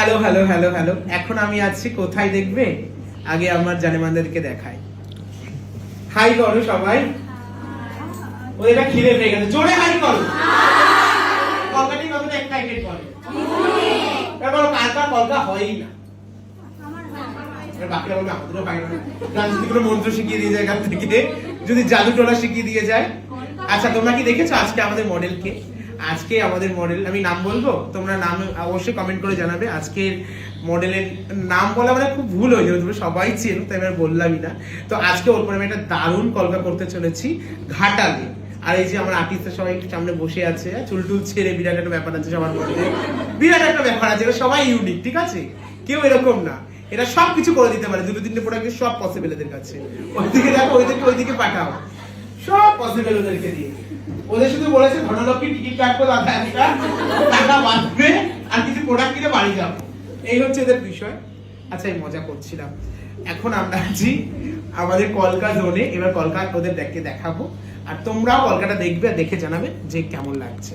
Hello hello hello hello, এখন আমি আছি কোথায় দেখবে? আগে আমার জানেমানদেরকে দেখাই। হাই করো সবাই। ওদেরটা খিদে পেয়ে গেছে, জোরে হাই করো। কলকাটি কতটা এক্সাইটেড করে? এবার কালকা কলকা হয়ই না। বাকিরা বলবে আমাদেরও হয় না। গান যদি কোনো মন্ত্র শিখিয়ে দিয়ে যায় এখান থেকে, যদি জাদু টোনা শিখিয়ে দিয়ে যায়। আচ্ছা, তোমরা কি দেখেছো আজকে আমাদের মডেলকে? আজকে আমাদের মডেল, আমি নাম বলবো, তোমরা নাম অবশ্যই কমেন্ট করে জানাবে। আজকের মডেলের নাম বলা মানে খুব ভুল হয়ে যাবে, তোমরা সবাই চেনো তাই আমি বললামই না। তো আজকে ওর পরে আমি একটা দারুণ কলকা করতে চলেছি ঘাটালে। আর এই যে আমার আর্টিস্টরা সবাই সামনে বসে আছে, চুল টুল ছেড়ে, বিরাট একটা ব্যাপার আছে সবার মধ্যে, বিরাট একটা ব্যাপার আছে। সবাই ইউনিক, ঠিক আছে? কেউ এরকম না, এরা সব কিছু করে দিতে পারে। দুটো তিনটে প্রোডাক্ট সব পসিবল এদের কাছে। ওইদিকে দেখো, ওইদিকে পাঠাও, সব পসিবল ওদেরকে দিয়ে। ওদের শুধু বলেছে ধনলক্ষ্মী টিকিট কাটবো, দাদা একটা টাকা বাঁচবে, আর কিছু প্রোডাক্ট কিনে বাড়ি যাবো, এই হচ্ছে এদের বিষয়। আচ্ছা, এই মজা করছিলাম। এখন আমরা আছি আমাদের কলকা জোনে। এবার কলকা ওদের দেখাবো, আর তোমরাও কলকাটা দেখবে আর দেখে জানাবে যে কেমন লাগছে।